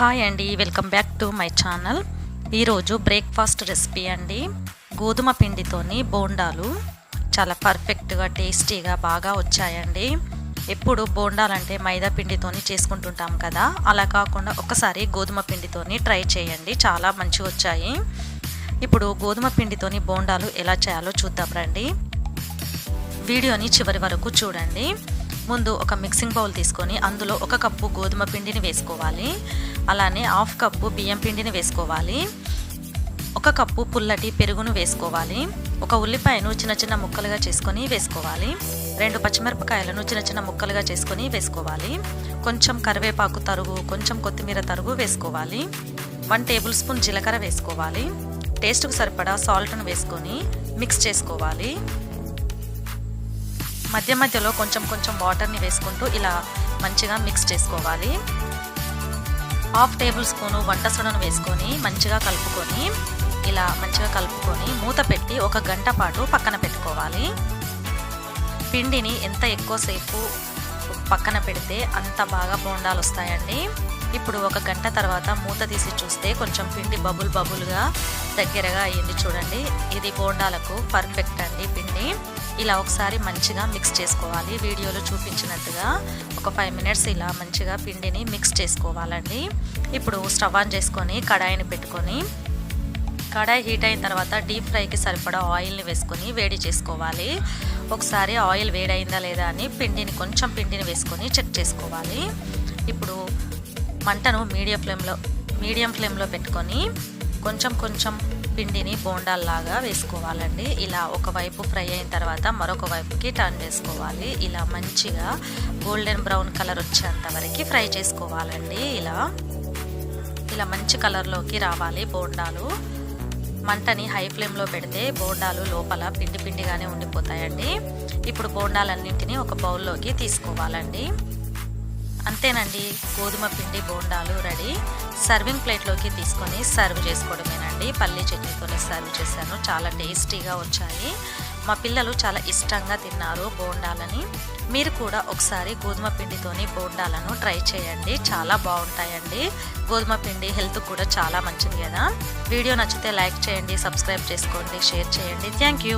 Hi అండి, welcome back to my channel. ఈరోజు breakfast recipe అండి. గోధుమ పిండితోని బోండాలు చాలా పర్ఫెక్ట్గా టేస్టీగా బాగా వచ్చాయండి. ఎప్పుడు బోండాలంటే మైదా పిండితోని చేసుకుంటుంటాం కదా, అలా కాకుండా ఒకసారి గోధుమ పిండితోని ట్రై చేయండి, చాలా మంచిగా వచ్చాయి. ఇప్పుడు గోధుమ పిండితోని బోండాలు ఎలా చేయాలో చూద్దాం రండి. వీడియోని చివరి వరకు చూడండి. ముందు ఒక మిక్సింగ్ బౌల్ తీసుకొని అందులో 1 కప్పు గోధుమ పిండిని వేసుకోవాలి. అలానే 1/2 కప్పు బియ్యం పిండిని వేసుకోవాలి. 1 కప్పు పుల్లటి పెరుగును వేసుకోవాలి. 1 ఉల్లిపాయను చిన్న చిన్న ముక్కలుగా చేసుకొని వేసుకోవాలి. 2 పచ్చిమిరపకాయలను చిన్న చిన్న ముక్కలుగా చేసుకొని వేసుకోవాలి. కొంచెం కరివేపాకు తరుగు, కొంచెం కొత్తిమీర తరుగు వేసుకోవాలి. 1 టేబుల్ స్పూన్ జీలకర్ర వేసుకోవాలి. టేస్ట్కు సరిపడా సాల్ట్ను వేసుకొని మిక్స్ చేసుకోవాలి. మధ్య మధ్యలో కొంచెం వాటర్ని వేసుకుంటూ ఇలా మంచిగా మిక్స్ చేసుకోవాలి. 1/2 టేబుల్ స్పూను వంట సోడాను వేసుకొని మంచిగా కలుపుకొని ఇలా మంచిగా కలుపుకొని మూత పెట్టి 1 గంట పాటు పక్కన పెట్టుకోవాలి. పిండిని ఎంత ఎక్కువసేపు పక్కన పెడితే అంత బాగా బోండాలు వస్తాయండి. ఇప్పుడు 1 గంట తర్వాత మూత తీసి చూస్తే కొంచెం పిండి బబుల్గా దగ్గరగా అయ్యింది చూడండి. ఇది బోండాలకు పర్ఫెక్ట్ అండి. పిండి ఇలా ఒకసారి మంచిగా మిక్స్ చేసుకోవాలి. వీడియోలో చూపించినట్టుగా ఒక 5 మినిట్స్ ఇలా మంచిగా పిండిని మిక్స్ చేసుకోవాలండి. ఇప్పుడు స్టవ్ ఆన్ చేసుకొని కడాయిని పెట్టుకొని కడాయి హీట్ అయిన తర్వాత డీప్ ఫ్రైకి సరిపడా ఆయిల్ని వేసుకొని వేడి చేసుకోవాలి. ఒకసారి ఆయిల్ వేడైందా లేదా అని కొంచెం పిండిని వేసుకొని చెక్ చేసుకోవాలి. ఇప్పుడు మంటను మీడియం ఫ్లేమ్లో పెట్టుకొని కొంచెం పిండిని బోండాల్లాగా వేసుకోవాలండి. ఇలా ఒకవైపు ఫ్రై అయిన తర్వాత మరొక వైపుకి టర్న్ చేసుకోవాలి. ఇలా మంచిగా గోల్డెన్ బ్రౌన్ కలర్ వచ్చేంత వరకు ఫ్రై చేసుకోవాలండి. ఇలా మంచి కలర్లోకి రావాలి బోండాలు. మంటని హై ఫ్లేమ్లో పెడితే బోండాలు లోపల పిండిగానే ఉండిపోతాయండి. ఇప్పుడు బోండాలన్నింటినీ ఒక బౌల్లోకి తీసుకోవాలండి. అంతేనండి, గోధుమ పిండి బోండాలు రెడీ. సర్వింగ్ ప్లేట్లోకి తీసుకొని సర్వ్ చేసుకోవడమేనండి. పల్లీ చట్నీతోనే సర్వ్ చేశాను, చాలా టేస్టీగా వచ్చాయి. మా పిల్లలు చాలా ఇష్టంగా తిన్నారు బోండాలని. మీరు కూడా ఒకసారి గోధుమ పిండితోని బోండాలను ట్రై చేయండి, చాలా బాగుంటాయండి. గోధుమ పిండి హెల్త్ కూడా చాలా మంచిది కదా. వీడియో నచ్చితే లైక్ చేయండి, సబ్స్క్రైబ్ చేసుకోండి, షేర్ చేయండి. Thank you.